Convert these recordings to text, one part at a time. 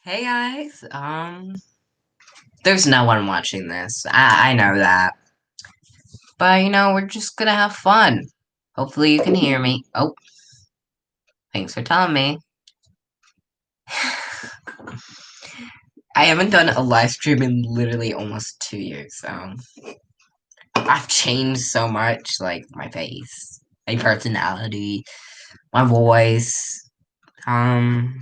Hey guys, there's no one watching this. I know that. But we're just gonna have fun. Hopefully you can hear me. Oh, thanks for telling me. I haven't done a live stream in literally almost 2 years. I've changed so much, like my face, my personality, my voice. Um,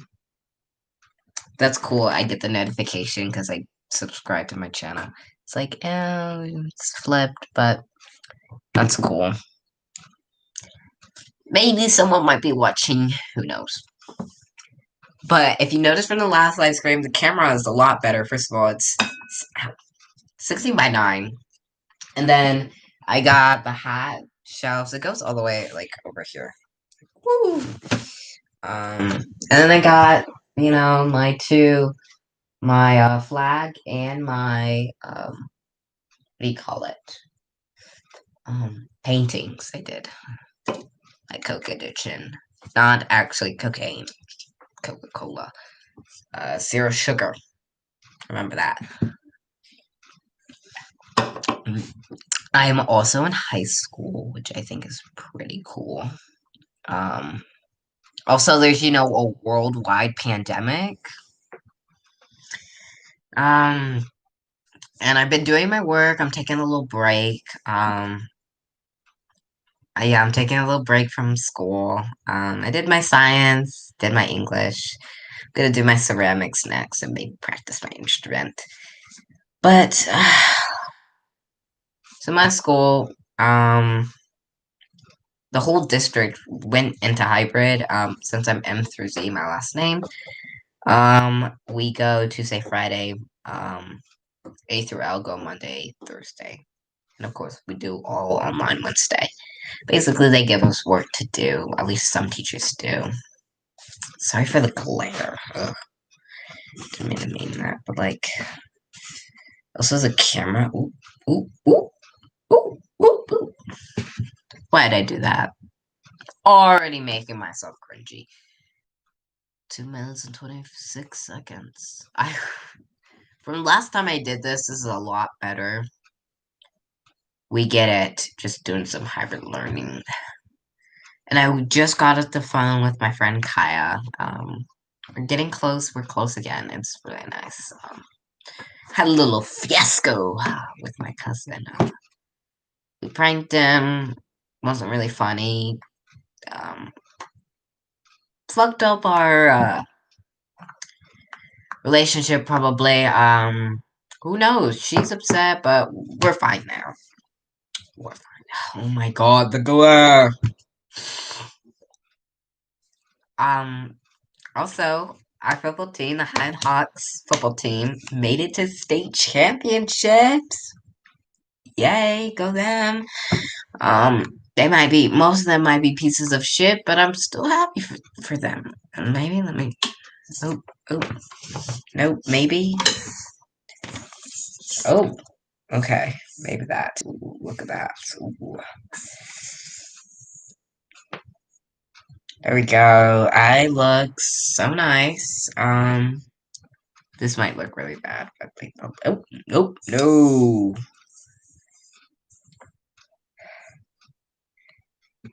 that's cool. I get the notification because I subscribe to my channel. It's like, oh, it's flipped, but that's cool. Maybe someone might be watching, who knows. But if you notice from the last live stream, the camera is a lot better. First of all, it's 16 by 9. And then I got the hat shelves. It goes all the way, like, over here. Woo! And then I got, my flag and my, what do you call it? Paintings I did. My Coke edition. Not actually cocaine. Coca-Cola. Zero sugar. Remember that. I am also in high school, which I think is pretty cool. Um, Also, there's, a worldwide pandemic. Um, and I've been doing my work. I'm taking a little break. Yeah, I'm taking a little break from school. I did my science, did my English. I'm gonna do my ceramics next and maybe practice my instrument. But so my school, the whole district went into hybrid. Since I'm M through Z, my last name. We go Tuesday, Friday. A through L go Monday, Thursday, and of course we do all online Wednesday. Basically, they give us work to do. At least some teachers do. Sorry for the glare. Ugh. Didn't mean to mean that, but like, also the camera. Ooh, ooh, ooh, ooh, ooh, ooh. Why did I do that? Already making myself cringy. 2 minutes and 26 seconds. From last time I did this is a lot better. We get it. Just doing some hybrid learning. And I just got off the phone with my friend Kaya. We're getting close. We're close again. It's really nice. Had a little fiasco with my cousin. We pranked him. Wasn't really funny. Um, Fucked up our relationship probably. Who knows? She's upset, but we're fine now. We're fine. Oh my god, the glare. Um, Also, our football team, the Hind Hawks football team, made it to state championships. Yay, go them. Most of them might be pieces of shit, but I'm still happy for them. And maybe let me. Oh, oh, no, maybe. Oh, okay, maybe that. Ooh, look at that. Ooh. There we go. I look so nice. This might look really bad, but like, oh, nope, no.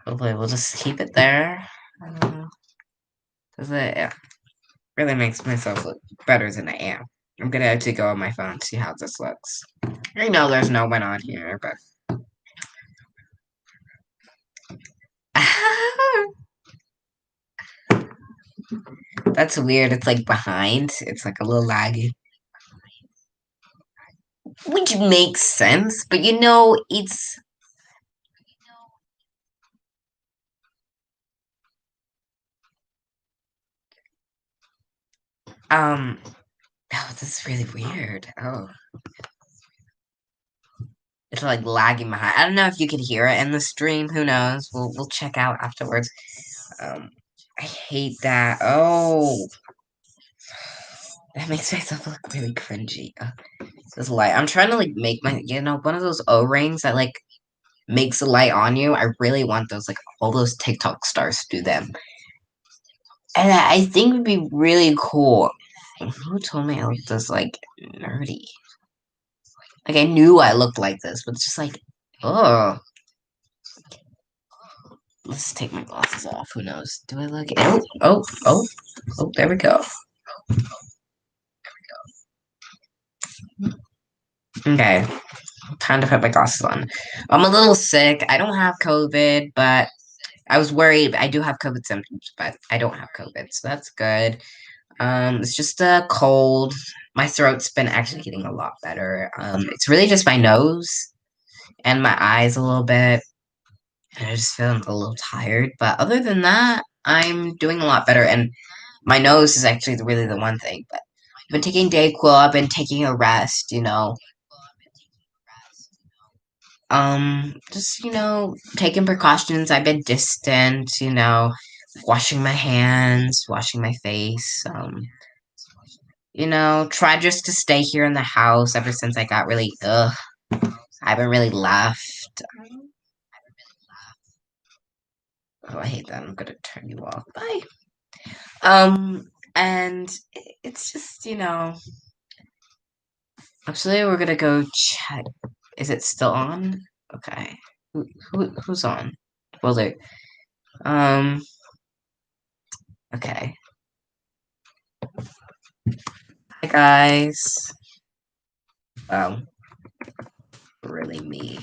Hopefully, we'll just keep it there. Does it? Yeah, really makes myself look better than I am. I'm gonna have to go on my phone and see how this looks. I know there's no one on here, but that's weird. It's like behind. It's like a little laggy, which makes sense. But it's um. Oh, this is really weird. Oh, it's like lagging behind. I don't know if you could hear it in the stream. Who knows? We'll check out afterwards. I hate that. Oh, that makes myself look really cringy. This light. I'm trying to like make one of those O-rings that like makes a light on you. I really want those, like all those TikTok stars do them. And I think would be really cool. Who told me I looked this like nerdy? Like I knew I looked like this, but it's just like, oh, let's take my glasses off. Who knows? Do I look? Oh, there we go. Okay, time to put my glasses on. I'm a little sick. I don't have COVID, but I was worried. I do have COVID symptoms, but I don't have COVID, so that's good. It's just a cold. My throat's been actually getting a lot better. It's really just my nose and my eyes a little bit. And I just feel a little tired. But other than that, I'm doing a lot better. And my nose is actually really the one thing. But I've been taking Dayquil. I've been taking a rest. Just taking precautions. I've been distant. Washing my hands, washing my face. Try just to stay here in the house ever since I got really I haven't really left. Oh, I hate that. I'm gonna turn you off. Bye. And it's just, actually we're gonna go check. Is it still on? Okay. Who's on? Well, there. Um, okay. Hi guys. Um, really me.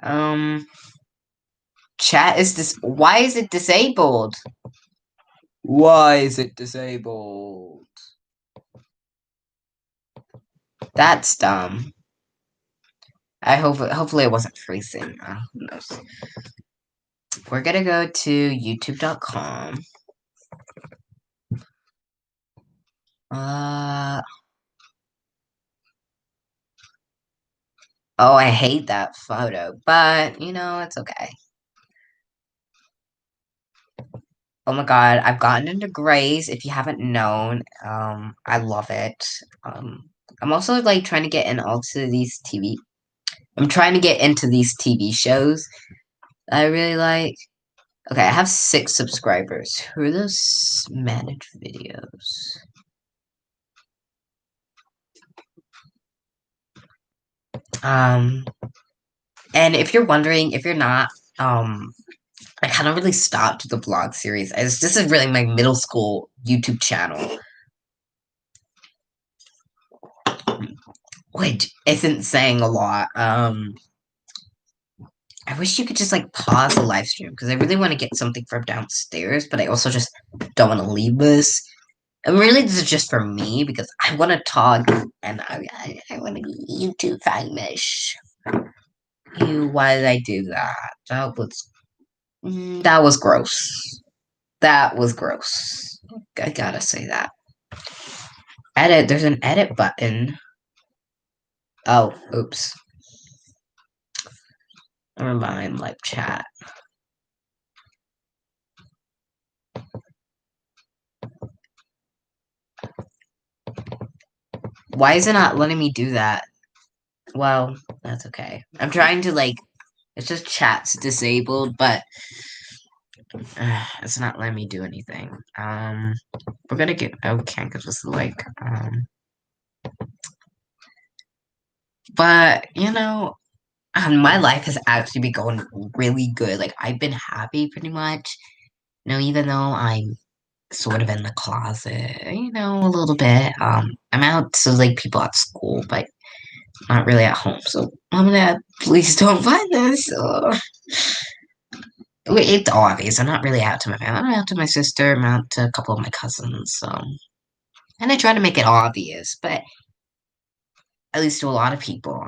Um, chat is this. Why is it disabled? Why is it disabled? That's dumb. Hopefully it wasn't freezing. Who knows? We're gonna go to youtube.com. Uh oh, I hate that photo, but it's okay. Oh my god, I've gotten into Grays, if you haven't known. I love it. I'm also like trying to get in also these TV. I'm trying to get into these TV shows that I really like. Okay, I have 6 subscribers. Who are those managed videos? Um, and if you're wondering, if you're not, I kind of really stopped the vlog series. This is really my middle school YouTube channel, which isn't saying a lot. I wish you could just like pause the live stream because I really want to get something from downstairs, but I also just don't want to leave this. And really, this is just for me because I want to talk and I want to be YouTube famous. Why did I do that? That was gross. That was gross. I gotta say that. Edit. There's an edit button. Oh, oops. Never mind. Live chat. Why is it not letting me do that? Well, that's okay. I'm trying to like. It's just chat's disabled, but it's not letting me do anything. We're gonna get. Oh, can't give us the like. But my life has actually been going really good. Like I've been happy pretty much. Even though I'm sort of in the closet, a little bit. I'm out to like people at school, but not really at home. So mom and dad, please don't find this. It's obvious. I'm not really out to my family. I'm out to my sister. I'm out to a couple of my cousins. And I try to make it obvious, but at least to a lot of people.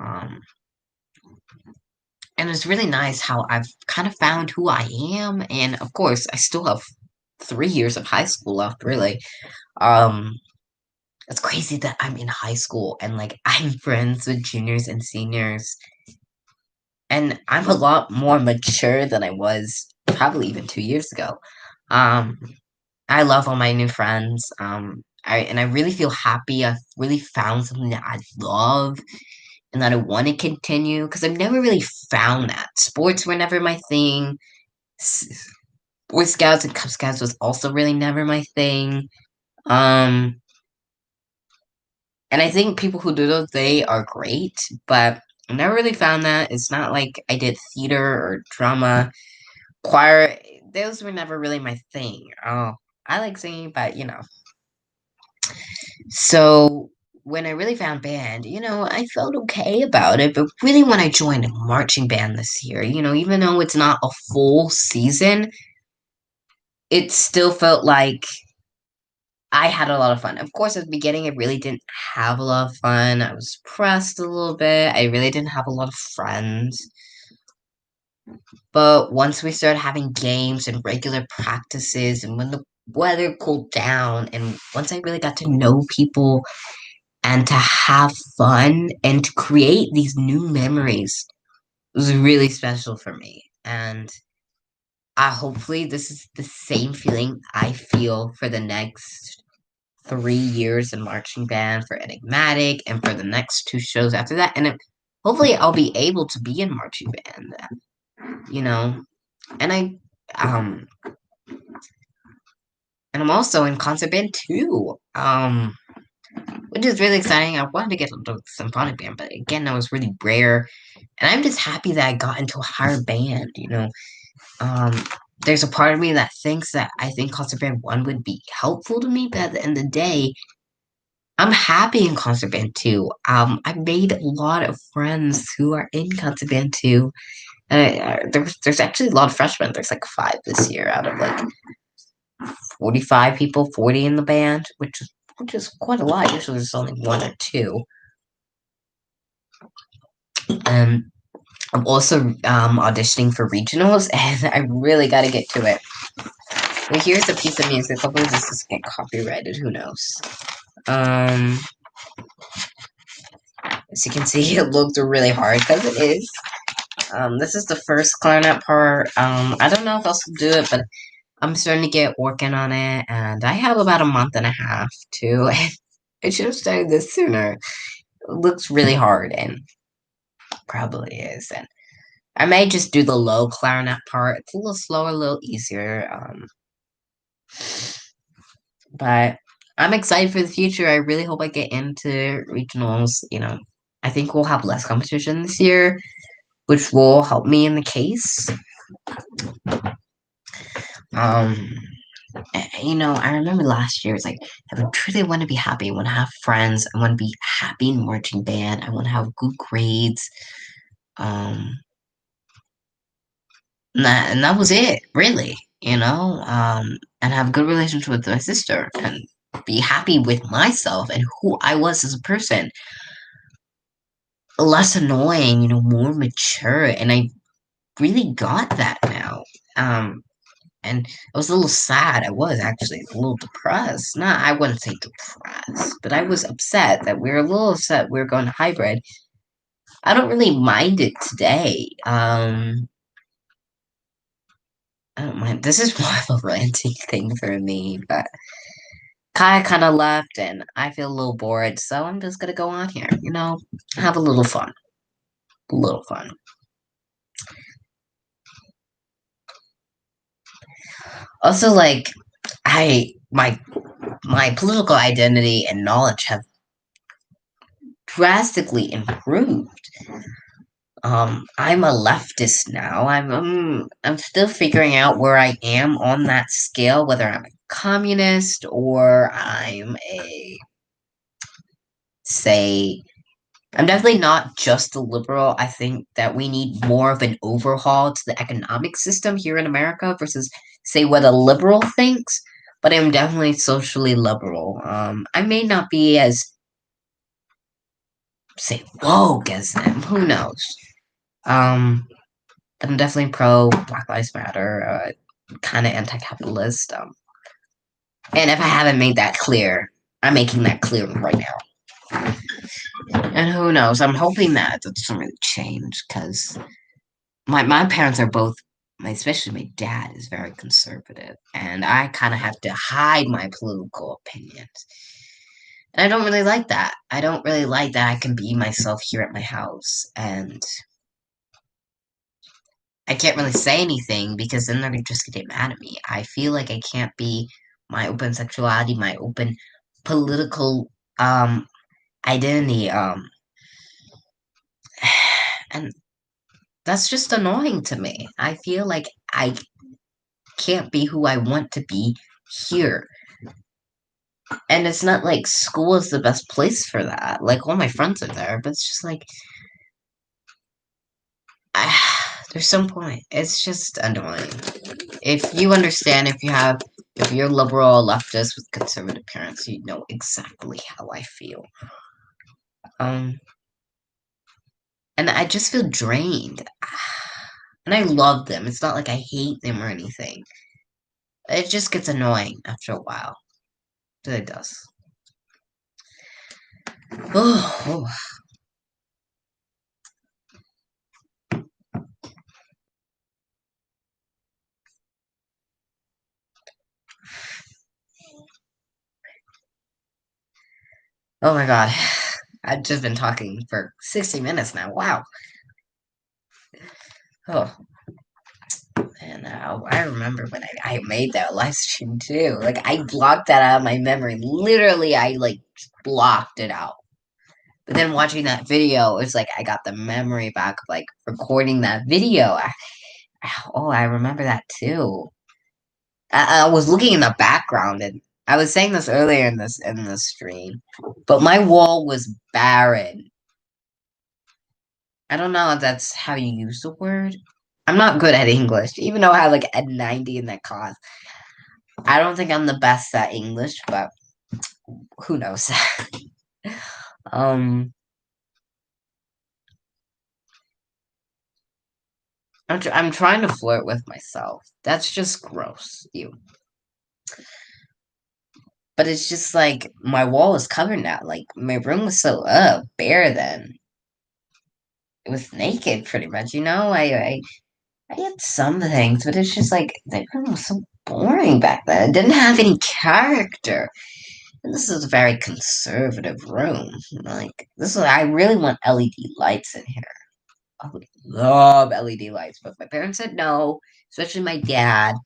And it's really nice how I've kind of found who I am. And of course, I still have 3 years of high school left, really. Um, it's crazy that I'm in high school and like I'm friends with juniors and seniors. And I'm a lot more mature than I was probably even 2 years ago. Um, I love all my new friends. I really feel happy. I've really found something that I love. and that I want to continue because I've never really found that. Sports were never my thing. Boy Scouts and Cub Scouts was also really never my thing. Um, and I think people who do those, they are great, but I never really found that. It's not like I did theater or drama, choir. Those were never really my thing. Oh, I like singing, but so when I really found band, I felt okay about it. But really, when I joined a marching band this year, even though it's not a full season, it still felt like I had a lot of fun. Of course, at the beginning, I really didn't have a lot of fun. I was pressed a little bit. I really didn't have a lot of friends. But once we started having games and regular practices, and when the weather cooled down, and once I really got to know people and to have fun and to create these new memories, it was really special for me. And hopefully, this is the same feeling I feel for the next 3 years in marching band for Enigmatic and for the next two shows after that. And hopefully, I'll be able to be in marching band then, And um, I'm also in concert band too, which is really exciting. I wanted to get into symphonic band, but again, that was really rare. And I'm just happy that I got into a higher band. Um, there's a part of me that thinks that I think concert band one would be helpful to me, but at the end of the day, I'm happy in concert band two. I made a lot of friends who are in concert band two. There's actually a lot of freshmen. There's like five this year out of like 45 people, 40 in the band, which is quite a lot. Usually there's only one or two. And I'm also auditioning for regionals, and I really got to get to it. Well, here's a piece of music. Hopefully this doesn't get copyrighted. Who knows? Um, as you can see, it looked really hard because it is. This is the first clarinet part. I don't know if I'll still do it, but I'm starting to get working on it, and I have about a month and a half to. I should have started this sooner. It looks really hard, and probably is. And I may just do the low clarinet part. It's a little slower, a little easier. But I'm excited for the future. I really hope I get into regionals. I think we'll have less competition this year, which will help me in the case. Um, I remember last year, it's like, I truly want to be happy. I want to have friends. I want to be happy in marching band. I want to have good grades. Um, and that was it, really, and have a good relationship with my sister and be happy with myself and who I was as a person. Less annoying, more mature. And I really got that now. And I was a little sad. I was actually a little depressed. Not, I wouldn't say depressed, but I was upset that we were a little upset we were going to hybrid. I don't really mind it today. I don't mind. This is more of a ranting thing for me, but Kaya kind of left, and I feel a little bored, so I'm just gonna go on here. Have a little fun. A little fun. Also, like, I my political identity and knowledge have drastically improved. I'm a leftist now. I'm still figuring out where I am on that scale, whether I'm a communist or I'm a, say, I'm definitely not just a liberal. I think that we need more of an overhaul to the economic system here in America versus, say, what a liberal thinks. But I'm definitely socially liberal. I may not be as, say, woke as them. Who knows? Um, but I'm definitely pro Black Lives Matter. Kind of anti-capitalist. And if I haven't made that clear, I'm making that clear right now. And who knows? I'm hoping that doesn't really change because my parents are both, especially my dad is very conservative, and I kind of have to hide my political opinions. And I don't really like that. I don't really like that I can be myself here at my house, and I can't really say anything because then they're just gonna get mad at me. I feel like I can't be my open sexuality, my open political identity, and that's just annoying to me. I feel like I can't be who I want to be here. And it's not like school is the best place for that. Like, all my friends are there, but it's just like, there's some point. It's just annoying. If you understand, if you're liberal or leftist with conservative parents, you know exactly how I feel. Um, and I just feel drained. And I love them. It's not like I hate them or anything. It just gets annoying after a while. It does. Oh, oh my god. I've just been talking for 60 minutes now. Wow. Oh, and I remember when I made that live stream too. Like, I blocked that out of my memory. Literally, I like blocked it out. But then watching that video, it's like I got the memory back of like recording that video. Oh, I remember that too. I was looking in the background, and I was saying this earlier in this stream, but my wall was barren. I don't know if that's how you use the word. I'm not good at English, even though I have like a 90 in that class. I don't think I'm the best at English, but who knows? um, I'm trying to flirt with myself. That's just gross. You. But it's just like my wall is covered now. Like, my room was so bare then. It was naked pretty much, you know? I had some things, but it's just like that room was so boring back then. It didn't have any character. And this is a very conservative room. Like, this is I really want LED lights in here. I would love LED lights, but my parents said no, especially my dad,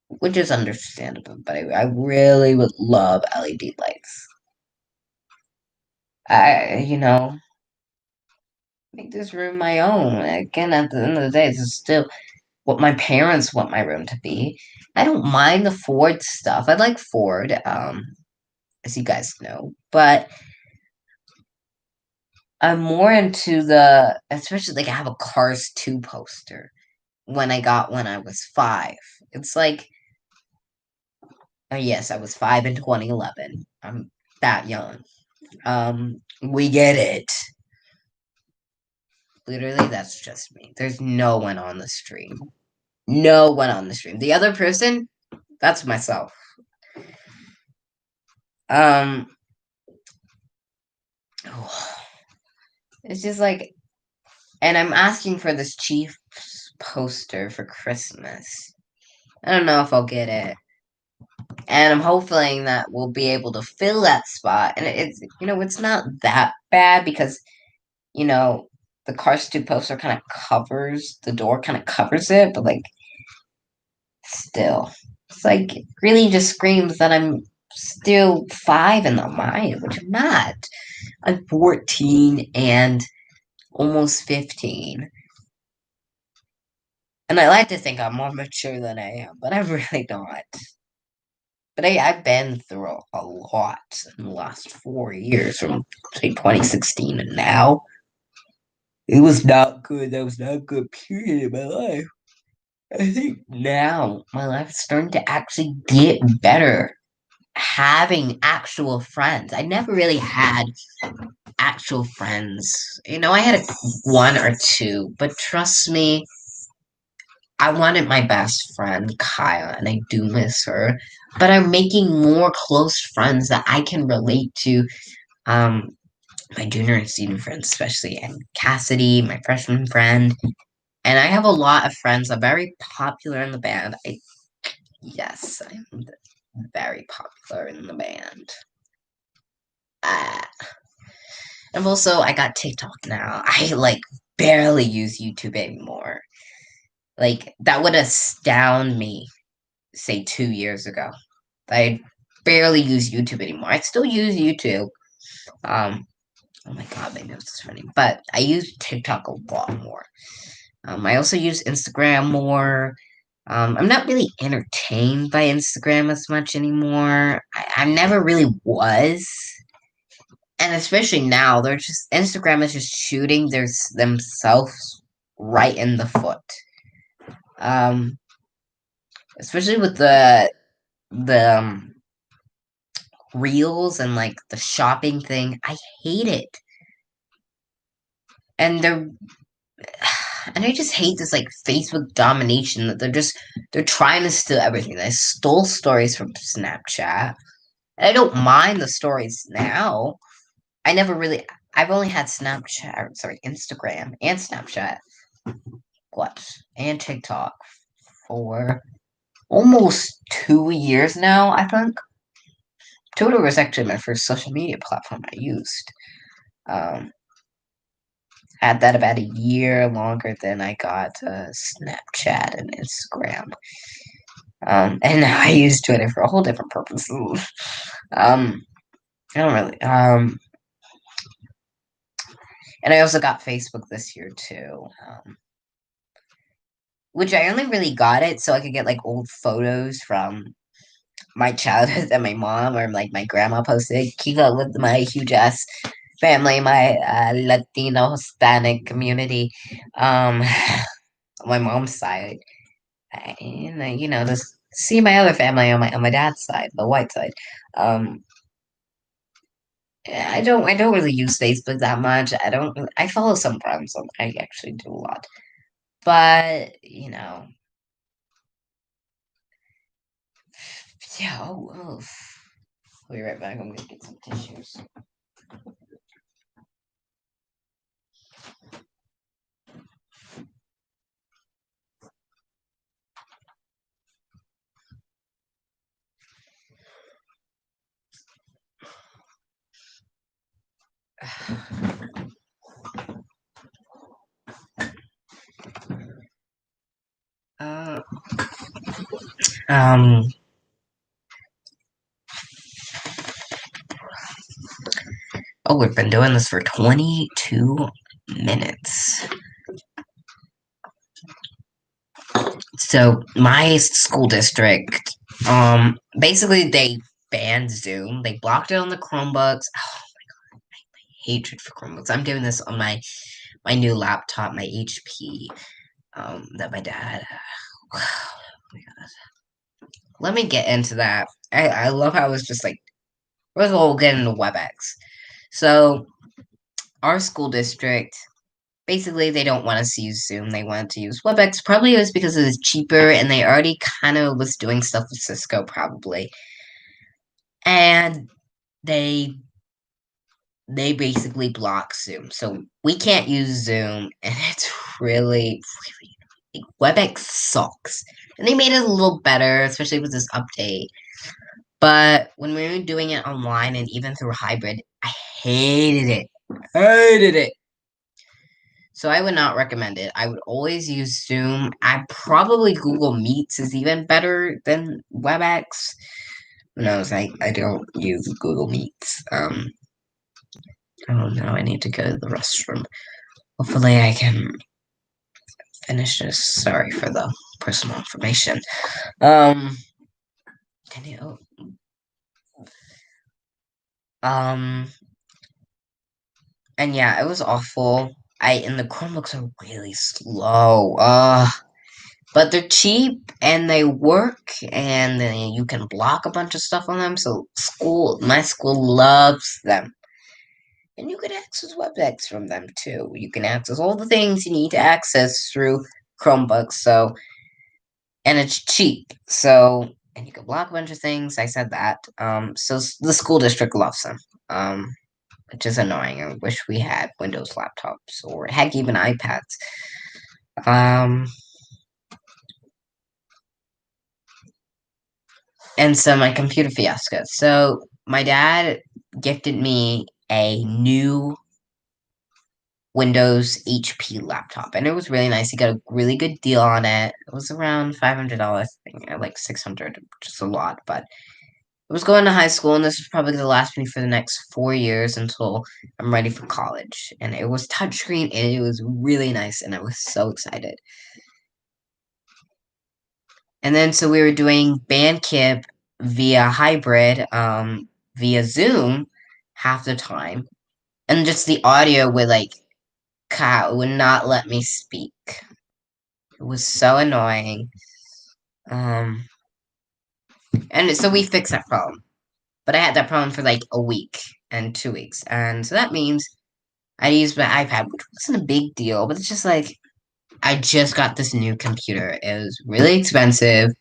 which is understandable, but I really would love LED lights. You know, make this room my own. Again, at the end of the day, this is still what my parents want my room to be. I don't mind the Ford stuff. I like Ford, as you guys know, but I'm more into especially like I have a Cars 2 poster when I was 5. It's like, yes, I was 5 in 2011. I'm that young. We get it. Literally, that's just me. There's no one on the stream. No one on the stream. The other person, that's myself. Um, it's just like, and I'm asking for this Chiefs poster for Christmas. I don't know if I'll get it. And I'm hoping that we'll be able to fill that spot. And it's, it's not that bad because, you know, the Cars 2 poster kind of covers the door, kind of covers it, but like, still. It's like, really just screams that I'm still 5 in the mind, which I'm not. I'm 14 and almost 15. And I like to think I'm more mature than I am, but I'm really not. But I've been through a lot in the last 4 years, from say 2016 and now. It was not good. That was not a good period in my life. I think now my life is starting to actually get better. Having actual friends. I never really had actual friends. I had one or two, but trust me, I wanted my best friend, Kaya, and I do miss her. But I'm making more close friends that I can relate to. Um, my junior and senior friends, especially, and Cassidy, my freshman friend. And I have a lot of friends. I'm very popular in the band. Yes, I'm very popular in the band. Uh, and also, I got TikTok now. I like barely use YouTube anymore. Like that would astound me, say 2 years ago. I barely use YouTube anymore. I still use YouTube. Um, oh my god, my nose is running. But I use TikTok a lot more. I also use Instagram more. I'm not really entertained by Instagram as much anymore. I never really was. And especially now, they're just Instagram is just shooting themselves right in the foot. Um, especially with the reels and like the shopping thing. I hate it. And they're and I just hate this like Facebook domination that they're trying to steal everything. They stole stories from Snapchat. And I don't mind the stories now. I never really I've only had Instagram and Snapchat, what, and TikTok for almost 2 years now, I think. Twitter was actually my first social media platform I used. Um, had that about a year longer than I got Snapchat and Instagram. And now I use Twitter for a whole different purpose. um, I don't really. And I also got Facebook this year too. Which I only really got it so I could get like old photos from my childhood that my mom or like my grandma posted. Keep up with my huge ass family, my Latino Hispanic community. Um, on my mom's side, and to see my other family on my dad's side, the white side. Um, I don't really use Facebook that much. I follow some friends. I actually do a lot, but yeah. Oh. I'll be right back. I'm gonna get some tissues. Uh, um, oh, we've been doing this for 22 minutes. So, my school district, basically they banned Zoom. They blocked it on the Chromebooks. Oh, hatred for Chromebooks. I'm doing this on my new laptop, my HP, that my dad. Oh my god. Let me get into that. I love how it's just like, we'll get into WebEx. So, our school district, basically, they don't want us to use Zoom. They wanted to use WebEx. Probably it was because it was cheaper, and they already kind of was doing stuff with Cisco, probably. And they they basically block Zoom, so we can't use Zoom, and it's really WebEx sucks. And they made it a little better, especially with this update. But when we were doing it online and even through hybrid, I hated it. Hated it. So I would not recommend it. I would always use Zoom. I probably Google Meets is even better than WebEx. Who knows? I don't use Google Meets. Oh no, I need to go to the restroom. Hopefully I can finish this. Sorry for the personal information. Um can you um and yeah, it was awful. And the Chromebooks are really slow. But they're cheap and they work, and then you can block a bunch of stuff on them. So my school loves them. And you can access WebEx from them too. You can access all the things you need to access through Chromebooks. And it's cheap. And you can block a bunch of things. I said that. So the school district loves them. Which is annoying. I wish we had Windows laptops or heck, even iPads. Um, and so my computer fiasco. So my dad gifted me a new Windows HP laptop, and it was really nice. He got a really good deal on it. It was around $500, I think, like 600, just a lot. But I was going to high school, and this was probably going to last me for the next 4 years until I'm ready for college. And it was touchscreen, and it was really nice, and I was so excited. And then so we were doing Bandcamp via hybrid, via Zoom half the time, and just the audio would like cut would not let me speak. It was so annoying. Um, and so we fixed that problem. But I had that problem for like a week and 2 weeks. And so that means I used my iPad, which wasn't a big deal, but it's just like I just got this new computer. It was really expensive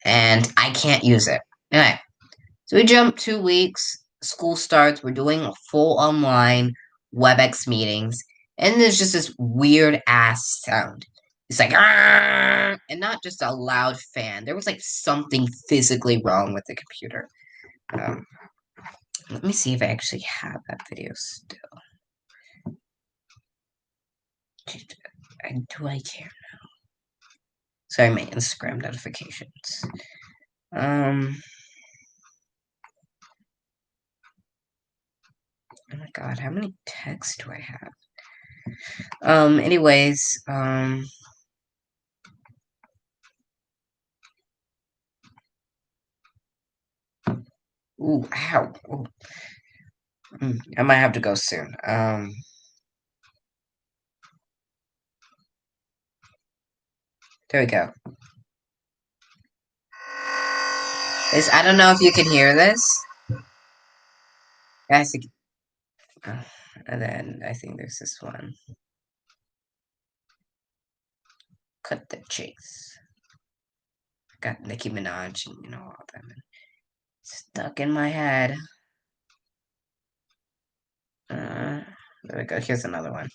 and I can't use it. Anyway, so we jump 2 weeks, school starts, we're doing full online WebEx meetings, and there's just this weird ass sound. It's like, "Ah!" And not just a loud fan. There was like something physically wrong with the computer. Um, Let me see if I actually have that video still. Do I care? Sorry, my Instagram notifications. Oh my god, how many texts do I have? Anyways, ooh, ow. Ooh. I might have to go soon. There we go. I don't know if you can hear this. Guys, and then I think there's this one. Cut the chase. Got Nicki Minaj and all them stuck in my head. There we go. Here's another one.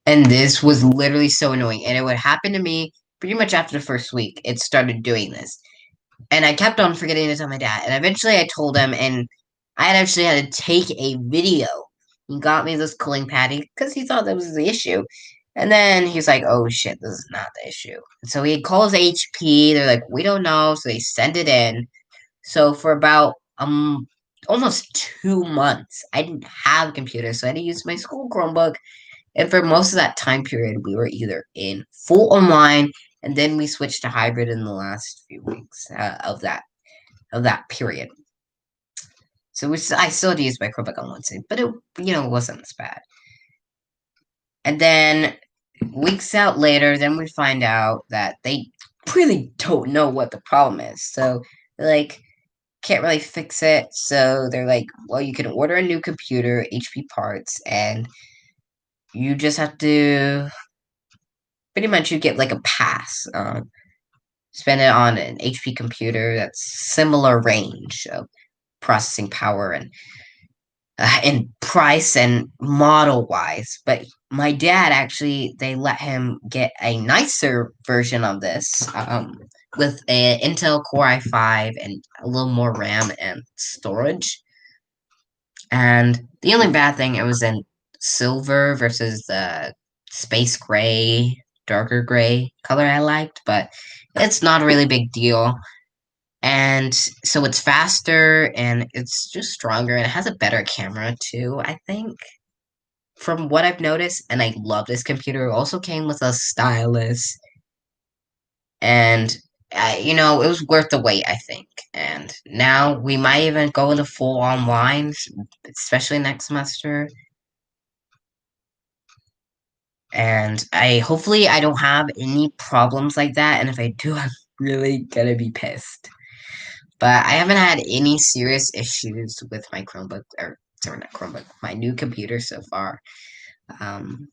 And this was literally so annoying. And it would happen to me pretty much after the first week. It started doing this. And I kept on forgetting to tell my dad. And eventually I told him, and I had actually had to take a video. He got me this cooling pad because he thought that was the issue. And then he's like, oh shit, this is not the issue. So he calls HP. They're like, we don't know. So they send it in. So for about almost 2 months, I didn't have a computer. So I had to use my school Chromebook. And for most of that time period, we were either in full online, and then we switched to hybrid in the last few weeks of that period. So I still had to use my Chromebook on Wednesday, but it wasn't as bad. And then weeks out later, then we find out that they really don't know what the problem is. So they're like, can't really fix it. So they're like, well, you can order a new computer, HP parts, and you just have to pretty much you get like a pass. Spend it on an HP computer that's similar range of processing power and price and model wise. But my dad actually they let him get a nicer version of this with an Intel Core i5 and a little more RAM and storage. And the only bad thing it was in silver versus the space gray, darker gray color I liked, but it's not a really big deal. And so it's faster and it's just stronger and it has a better camera too, I think. From what I've noticed, and I love this computer. It also came with a stylus, and it was worth the wait, I think. And now we might even go into full online, especially next semester. And hopefully I don't have any problems like that. And if I do, I'm really gonna be pissed. But I haven't had any serious issues with my Chromebook, or sorry, not Chromebook, my new computer so far. Um,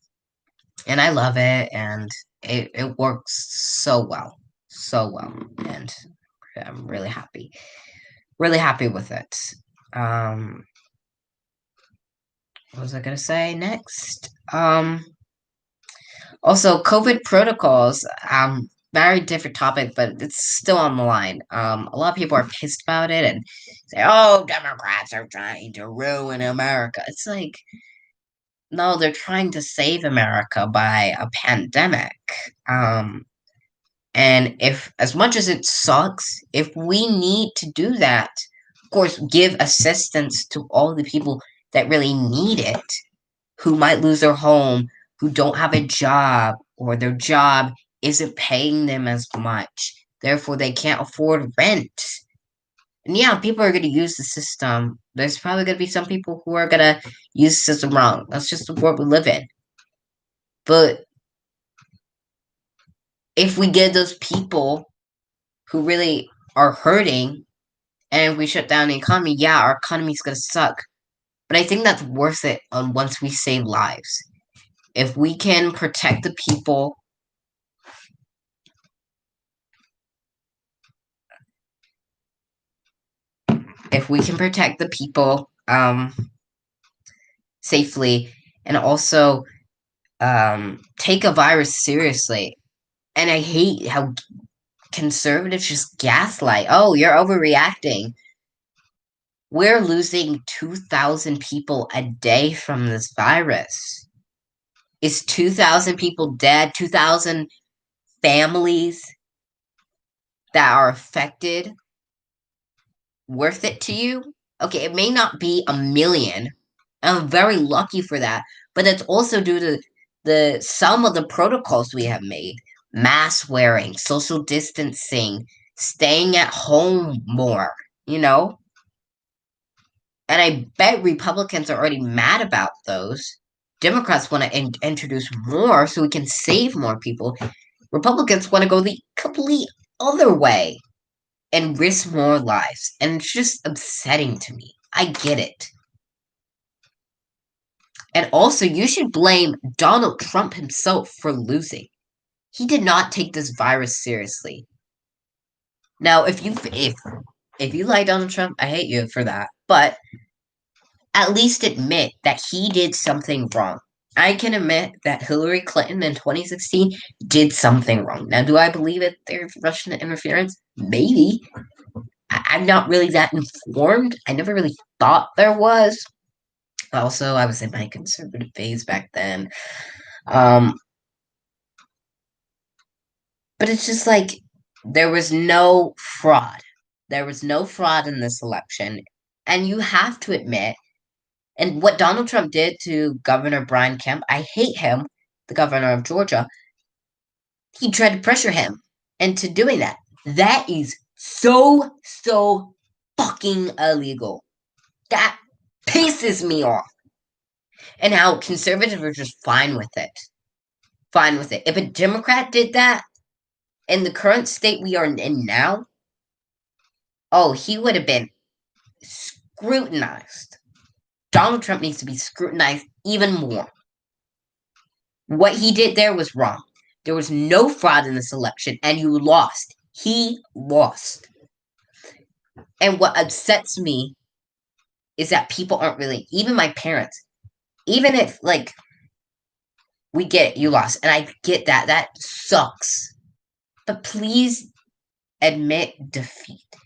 and I love it, and it works so well, and I'm really happy with it. Um, what was I gonna say next? Also, COVID protocols, very different topic, but it's still on the line. A lot of people are pissed about it and say, "Oh, Democrats are trying to ruin America." It's like, no, they're trying to save America by a pandemic. Um, and if, as much as it sucks, if we need to do that, of course, give assistance to all the people that really need it, who might lose their home, who don't have a job, or their job isn't paying them as much. Therefore, they can't afford rent. And yeah, people are going to use the system. There's probably going to be some people who are going to use the system wrong. That's just the world we live in. But if we get those people who really are hurting and if we shut down the economy, yeah, our economy's going to suck. But I think that's worth it once we save lives. If we can protect the people, if we can protect the people safely and also take a virus seriously. And I hate how conservatives just gaslight. Oh, you're overreacting. We're losing 2,000 people a day from this virus. Is 2,000 people dead? 2,000 families that are affected worth it to you? Okay, it may not be a million. I'm very lucky for that, but that's also due to the some of the protocols we have made. Mask wearing, social distancing, staying at home more, you know? And I bet Republicans are already mad about those. Democrats want to introduce more so we can save more people. Republicans want to go the complete other way and risk more lives. And it's just upsetting to me. I get it. And also, you should blame Donald Trump himself for losing. He did not take this virus seriously. Now, if you like Donald Trump, I hate you for that. But at least admit that he did something wrong. I can admit that Hillary Clinton in 2016 did something wrong. Now, do I believe it there's Russian interference? Maybe. I'm not really that informed. I never really thought there was. Also, I was in my conservative phase back then. Um, but it's just like there was no fraud. There was no fraud in this election. And you have to admit, and what Donald Trump did to Governor Brian Kemp, I hate him, the governor of Georgia. He tried to pressure him into doing that. That is so fucking illegal. That pisses me off. And how conservatives are just fine with it. Fine with it. If a Democrat did that in the current state we are in now, oh, he would have been scrutinized. Donald Trump needs to be scrutinized even more. What he did there was wrong. There was no fraud in this election, and you lost. He lost. And what upsets me is that people aren't really, even my parents, even if, like, we get it, you lost, and I get that. That sucks. But please admit defeat.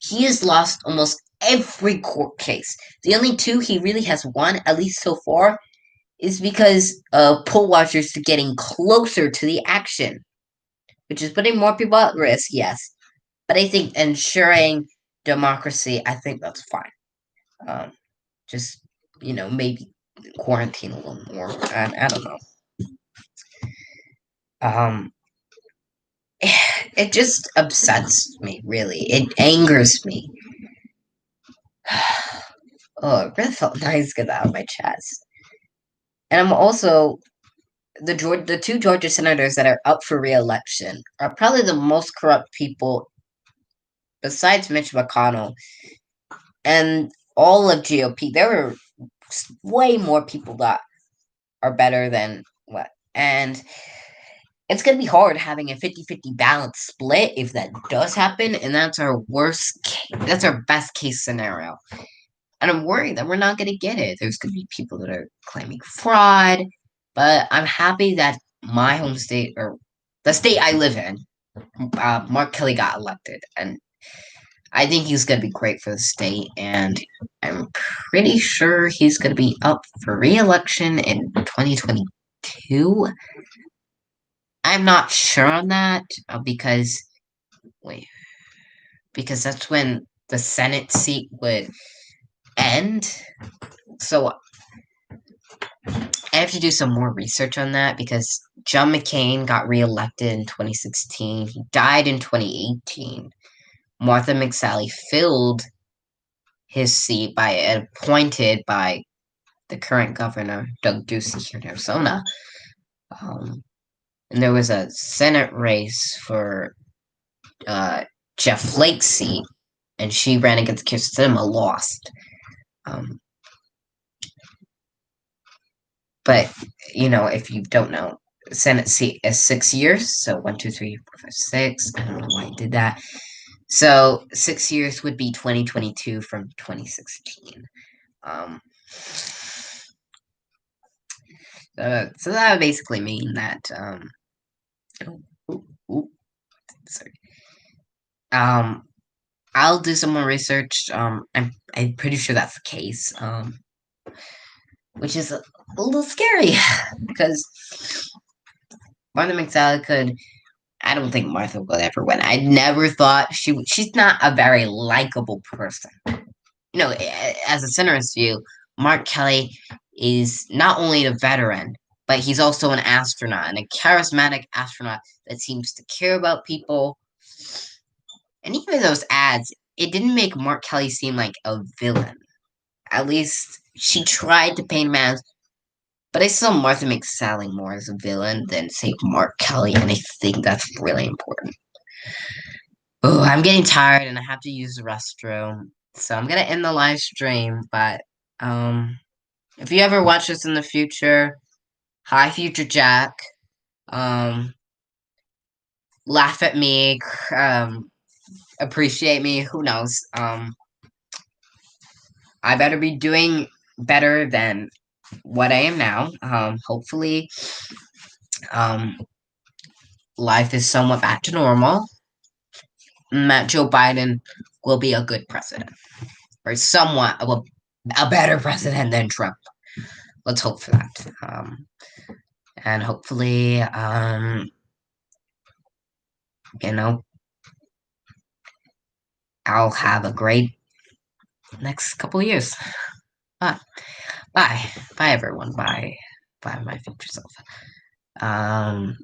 He has lost almost every court case. The only two he really has won, at least so far, is because poll watchers are getting closer to the action, which is putting more people at risk, yes. But I think ensuring democracy, I think that's fine. Just, maybe quarantine a little more. I don't know. Um, it just upsets me, really. It angers me. Oh, it really felt nice to get that out of my chest. And I'm also the two Georgia senators that are up for re-election are probably the most corrupt people besides Mitch McConnell and all of GOP. There are way more people that are better than what. And it's going to be hard having a 50-50 balance split if that does happen. And that's our that's our best case scenario. And I'm worried that we're not going to get it. There's going to be people that are claiming fraud. But I'm happy that my home state, or the state I live in, Mark Kelly got elected, and I think he's going to be great for the state, and I'm pretty sure he's going to be up for re-election in 2022. I'm not sure on that because wait, because that's when the Senate seat would end. So I have to do some more research on that because John McCain got reelected in 2016. He died in 2018. Martha McSally filled his seat by appointed by the current governor, Doug Ducey here in Arizona. Um, and there was a Senate race for Jeff Flake's seat, and she ran against Kirsten Sinema, lost. Um, but if you don't know, Senate seat is 6 years, so 1, 2, 3, 4, 5, 6. I don't know why I did that. So 6 years would be 2022 from 2016. Um, so that would basically mean that oh, ooh, ooh, sorry. I'll do some more research. I'm pretty sure that's the case. Which is a little scary because Martha McSally could. I don't think Martha would ever win. I never thought she would. She's not a very likable person. As a centerist view, Mark Kelly is not only a veteran, but he's also an astronaut and a charismatic astronaut that seems to care about people. And even those ads, it didn't make Mark Kelly seem like a villain. At least she tried to paint him as, but I saw Martha McSally more as a villain than, say, Mark Kelly, and I think that's really important. Oh, I'm getting tired and I have to use the restroom, so I'm gonna end the live stream, but, if you ever watch this in the future, hi, Future Jack, um, laugh at me, appreciate me, who knows, I better be doing better than what I am now. Hopefully, um, life is somewhat back to normal. That Joe Biden will be a good president, or somewhat a better president than Trump. Let's hope for that. And hopefully, you know, I'll have a great next couple of years. Bye. Bye. Bye, everyone. Bye. Bye, my future self. And